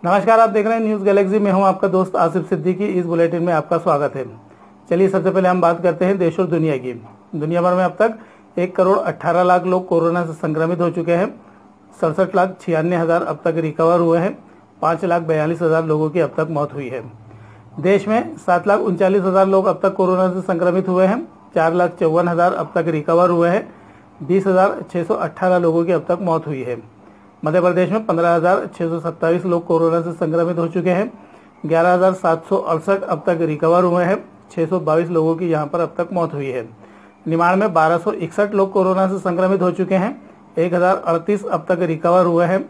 नमस्कार, आप देख रहे हैं न्यूज़ गैलेक्सी में हूं आपका दोस्त आसिफ सिद्दीकी। इस बुलेटिन में आपका स्वागत है। चलिए सबसे पहले हम बात करते हैं देश और दुनिया की। दुनिया भर में अब तक 1,18,00,000 लोग कोरोना से संक्रमित हो चुके हैं। 67,96,000 अब तक रिकवर हुए हैं। 5,42,000 लोगों की अब तक मौत हुई है। देश में 7,39,000 लोग अब तक कोरोना से संक्रमित हुए हैं। 4,54,000 अब तक रिकवर हुए हैं। 20,618 लोगों की अब तक मौत हुई है। मध्य प्रदेश में 15,627 लोग कोरोना से संक्रमित हो चुके हैं। 11,768 अब तक रिकवर हुए हैं। 622 लोगों की यहां पर अब तक मौत हुई है। निमाड़ में 1,261 लोग कोरोना से संक्रमित हो चुके हैं। 1,038 अब तक रिकवर हुए हैं।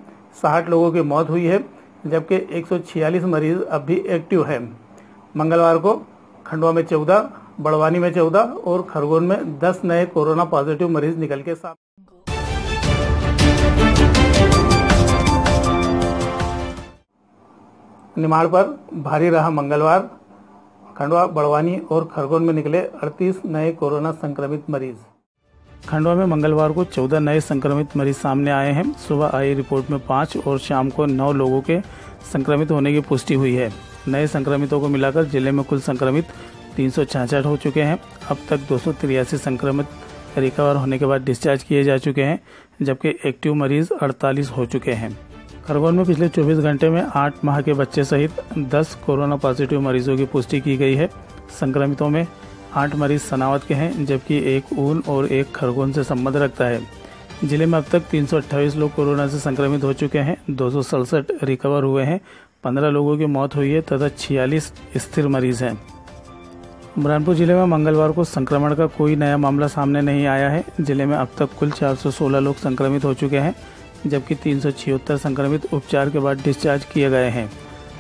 60 लोगों की मौत हुई है, जबकि 146 मरीज अब भी एक्टिव हैं। मंगलवार को खंडवा में 14, बड़वानी में 14 और खरगोन में 10 नए कोरोना पॉजिटिव मरीज निकल के सामने। निमाड़ पर भारी रहा मंगलवार। खंडवा, बड़वानी और खरगोन में निकले 38 नए कोरोना संक्रमित मरीज। खंडवा में मंगलवार को 14 नए संक्रमित मरीज सामने आए हैं। सुबह आई रिपोर्ट में 5 और शाम को 9 लोगों के संक्रमित होने की पुष्टि हुई है। नए संक्रमितों को मिलाकर जिले में कुल संक्रमित 366 हो चुके हैं। अब तक 283 संक्रमित रिकवर होने के बाद डिस्चार्ज किए जा चुके हैं, जबकि एक्टिव मरीज 48 हो चुके हैं। खरगोन में पिछले 24 घंटे में 8 माह के बच्चे सहित 10 कोरोना पॉजिटिव मरीजों की पुष्टि की गई है। संक्रमितों में 8 मरीज सनावद के हैं, जबकि एक ऊन और एक खरगोन से संबंध रखता है। जिले में अब तक 328 लोग कोरोना से संक्रमित हो चुके हैं। 267 रिकवर हुए हैं। 15 लोगों की मौत हुई है तथा 46 स्थिर मरीज हैं। बुरहानपुर जिले में मंगलवार को संक्रमण का कोई नया मामला सामने नहीं आया है। जिले में अब तक कुल 416 लोग संक्रमित हो चुके हैं, जबकि 376 संक्रमित उपचार के बाद डिस्चार्ज किए गए हैं।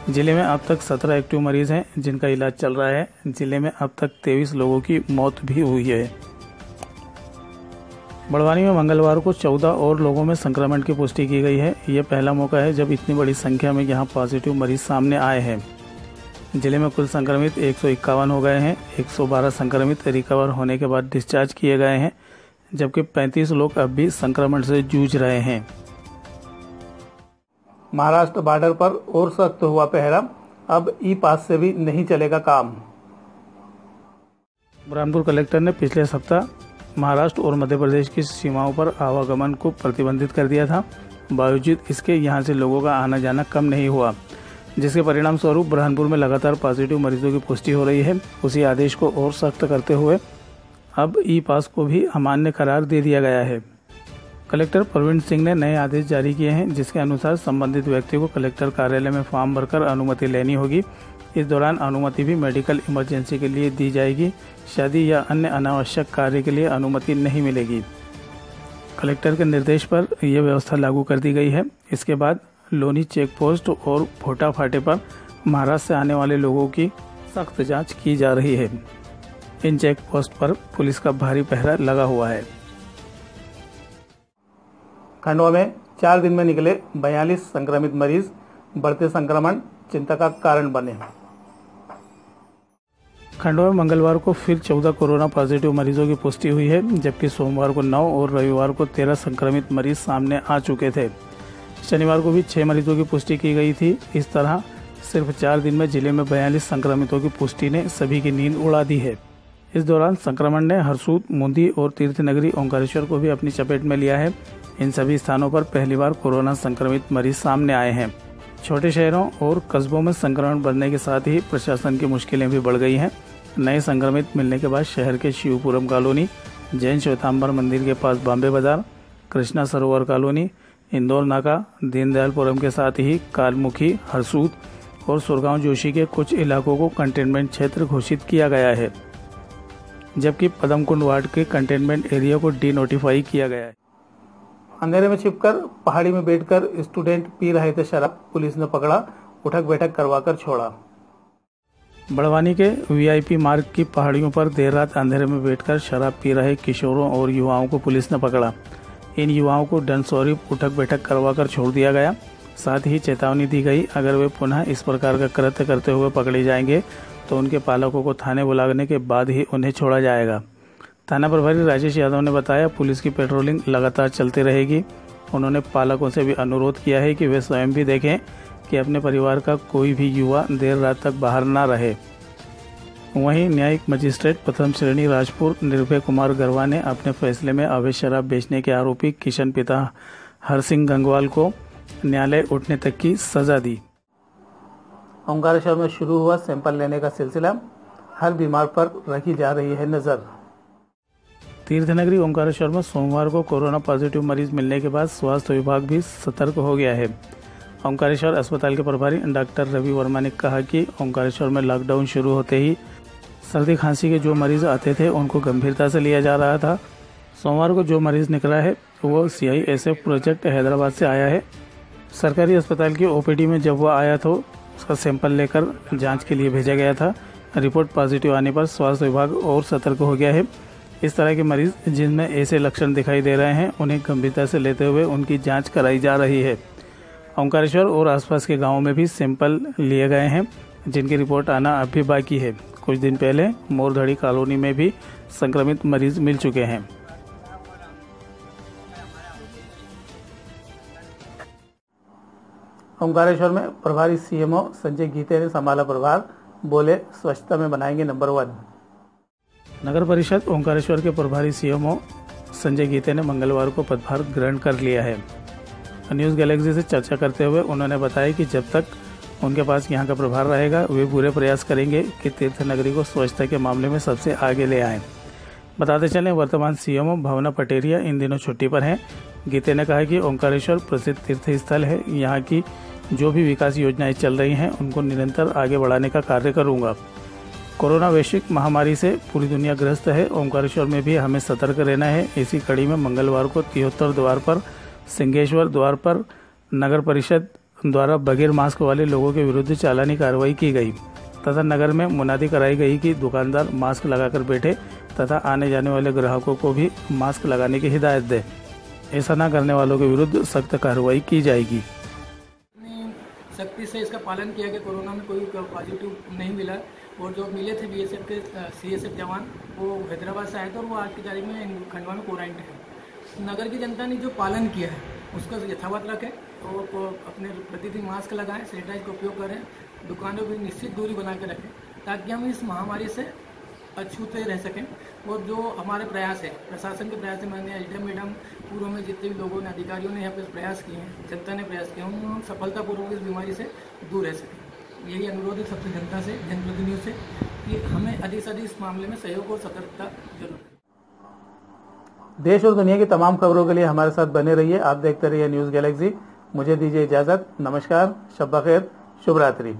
जिले में अब तक 17 एक्टिव मरीज हैं, जिनका इलाज चल रहा है। जिले में अब तक 23 लोगों की मौत भी हुई है। बड़वानी में मंगलवार को 14 और लोगों में संक्रमण की पुष्टि की गई है। यह पहला मौका है जब इतनी बड़ी संख्या में यहां पॉजिटिव मरीज सामने आए हैं। जिले में कुल संक्रमित 151 हो गए हैं। 112 संक्रमित रिकवर होने के बाद डिस्चार्ज किए गए हैं, जबकि 35 लोग अब भी संक्रमण से जूझ रहे हैं। महाराष्ट्र बॉर्डर पर और सख्त हुआ पहरा। अब ई पास से भी नहीं चलेगा काम। बुरहानपुर कलेक्टर ने पिछले सप्ताह महाराष्ट्र और मध्य प्रदेश की सीमाओं पर आवागमन को प्रतिबंधित कर दिया था। बावजूद इसके यहां से लोगों का आना जाना कम नहीं हुआ, जिसके परिणाम स्वरूप बुरहानपुर में लगातार पॉजिटिव मरीजों की पुष्टि हो रही है। उसी आदेश को और सख्त करते हुए अब ई पास को भी अमान्य करार दे दिया गया है। कलेक्टर प्रवीण सिंह ने नए आदेश जारी किए हैं, जिसके अनुसार संबंधित व्यक्ति को कलेक्टर कार्यालय में फॉर्म भरकर अनुमति लेनी होगी। इस दौरान अनुमति भी मेडिकल इमरजेंसी के लिए दी जाएगी। शादी या अन्य अनावश्यक कार्य के लिए अनुमति नहीं मिलेगी। कलेक्टर के निर्देश पर यह व्यवस्था लागू कर दी गई है। इसके बाद लोनी चेक पोस्ट और फोटा फाटे पर महाराष्ट्र से आने वाले लोगों की सख्त जांच की जा रही है। इन चेक पोस्ट पर पुलिस का भारी पहरा लगा हुआ है। खंडवा में 4 दिन में निकले 42 संक्रमित मरीज। बढ़ते संक्रमण चिंता का कारण बने। खंडवा में मंगलवार को फिर 14 कोरोना पॉजिटिव मरीजों की पुष्टि हुई है, जबकि सोमवार को 9 और रविवार को 13 संक्रमित मरीज सामने आ चुके थे। शनिवार को भी 6 मरीजों की पुष्टि की गई थी। इस तरह सिर्फ 4 दिन में जिले में 42 संक्रमितों की पुष्टि ने सभी की नींद उड़ा दी है। इस दौरान संक्रमण ने हरसूद, मुंदी और तीर्थनगरी ओंकारेश्वर को भी अपनी चपेट में लिया है। इन सभी स्थानों पर पहली बार कोरोना संक्रमित मरीज सामने आए हैं। छोटे शहरों और कस्बों में संक्रमण बढ़ने के साथ ही प्रशासन की मुश्किलें भी बढ़ गई हैं। नए संक्रमित मिलने के बाद शहर के शिवपुरम कॉलोनी, जैन श्वेतांबर मंदिर के पास बॉम्बे बाजार, कृष्णा सरोवर कॉलोनी, इंदौर नाका, दीनदयालपुरम के साथ ही कालमुखी, हरसूद और सुरगांव जोशी के कुछ इलाकों को कंटेनमेंट क्षेत्र घोषित किया गया है, जबकि पदमकुंड वार्ड के कंटेनमेंट एरिया को डी नोटिफाई किया गया है। अंधेरे में छिपकर पहाड़ी में बैठकर स्टूडेंट पी रहे थे शराब। पुलिस ने पकड़ा, उठक बैठक करवाकर छोड़ा। बड़वानी के वीआईपी मार्ग की पहाड़ियों पर देर रात अंधेरे में बैठकर शराब पी रहे किशोरों और युवाओं को पुलिस ने पकड़ा। इन युवाओं को डनसौरी उठक बैठक करवाकर छोड़ दिया गया। साथ ही चेतावनी दी गई, अगर वे पुनः इस प्रकार का कृत्य करते हुए पकड़े जाएंगे तो उनके पालकों को थाने बुलाने के बाद ही उन्हें छोड़ा जाएगा। थाना प्रभारी राजेश यादव ने बताया, पुलिस की पेट्रोलिंग लगातार चलती रहेगी। उन्होंने पालकों से भी अनुरोध किया है कि वे स्वयं भी देखें कि अपने परिवार का कोई भी युवा देर रात तक बाहर ना रहे। वहीं न्यायिक मजिस्ट्रेट प्रथम श्रेणी राजपुर निर्भय कुमार गरवा ने अपने फैसले में अवैध शराब बेचने के आरोपी किशन पिता हरसिंह गंगवाल को न्यायालय उठने तक की सजा दी। ओंकारेश्वर में शुरू हुआ सैंपल लेने का सिलसिला, हर बीमार पर रखी जा रही है नजर। तीर्थनगरी ओंकारेश्वर में सोमवार को कोरोना पॉजिटिव मरीज मिलने के बाद स्वास्थ्य विभाग भी सतर्क हो गया है। ओंकारेश्वर अस्पताल के प्रभारी डॉक्टर रवि वर्मा ने कहा कि ओंकारेश्वर में लॉकडाउन शुरू होते ही सर्दी खांसी के जो मरीज आते थे उनको गंभीरता से लिया जा रहा था। सोमवार को जो मरीज निकला है वो CISF प्रोजेक्ट हैदराबाद से आया है। सरकारी अस्पताल की OPD में जब वह आया तो उसका सैंपल लेकर जांच के लिए भेजा गया था। रिपोर्ट पॉजिटिव आने पर स्वास्थ्य विभाग और सतर्क हो गया है। इस तरह के मरीज जिनमें ऐसे लक्षण दिखाई दे रहे हैं उन्हें गंभीरता से लेते हुए उनकी जांच कराई जा रही है। ओंकारेश्वर और आसपास के गांवों में भी सैंपल लिए गए हैं, जिनकी रिपोर्ट आना अब भी बाकी है। कुछ दिन पहले मोरधड़ी कॉलोनी में भी संक्रमित मरीज मिल चुके हैं। ओंकारेश्वर में प्रभारी CMO संजय गीते ने संभाला प्रभार, बोले स्वच्छता में बनाएंगे नंबर 1। नगर परिषद ओंकारेश्वर के प्रभारी CMO संजय गीते ने मंगलवार को पदभार ग्रहण कर लिया है। न्यूज़ गैलेक्सी से चर्चा करते हुए उन्होंने बताया कि जब तक उनके पास यहां का प्रभार रहेगा वे पूरे प्रयास करेंगे कि तीर्थ नगरी को स्वच्छता के मामले में सबसे आगे ले आएं। बताते चलें, वर्तमान CMO भावना पटेरिया इन दिनों छुट्टी पर हैं। गीते ने कहा कि ओंकारेश्वर प्रसिद्ध तीर्थ स्थल है, यहाँ की जो भी विकास योजनाएं चल रही हैं उनको निरंतर आगे बढ़ाने का कार्य करूंगा। कोरोना वैश्विक महामारी से पूरी दुनिया ग्रस्त है, ओंकारेश्वर में भी हमें सतर्क रहना है। इसी कड़ी में मंगलवार को 73 द्वार पर, सिंहेश्वर द्वार पर नगर परिषद द्वारा बगैर मास्क वाले लोगों के विरुद्ध चालानी कार्रवाई की गई तथा नगर में मुनादी कराई गई कि दुकानदार मास्क लगाकर बैठे तथा आने जाने वाले ग्राहकों को भी मास्क लगाने की हिदायत दे। ऐसा न करने वालों के विरुद्ध सख्त कार्रवाई की जाएगी। सख्ती से इसका पालन किया कि कोरोना में कोई पॉजिटिव नहीं मिला और जो मिले थे BSF के CSF जवान वो हैदराबाद से आए थे और वो आज की तारीख में खंडवा में क्वारंटाइन है। नगर की जनता ने जो पालन किया है उसका यथावत रखें और अपने प्रतिदिन मास्क लगाएं, सैनिटाइज का उपयोग करें, दुकानों पर निश्चित दूरी बना के रखें ताकि हम इस महामारी से अछूते रह सकें। और जो हमारे प्रयास है, प्रशासन के प्रयास है, मैंने एडम मैडम पूर्व में जितने भी लोगों ने, अधिकारियों ने यहाँ पर प्रयास किए हैं, जनता ने प्रयास किए, हम सफलतापूर्वक इस बीमारी से दूर रह सकें। यही अनुरोध है सबसे जनता से, जनप्रतिनिधियों से कि हमें अधिक से अधिक इस मामले में सहयोग और सतर्कता जरूर करें। देश और दुनिया की तमाम खबरों के लिए हमारे साथ बने रहिए। आप देखते रहिए न्यूज़ गैलेक्सी। मुझे दीजिए इजाजत। नमस्कार, शब बखैर, शुभ रात्रि।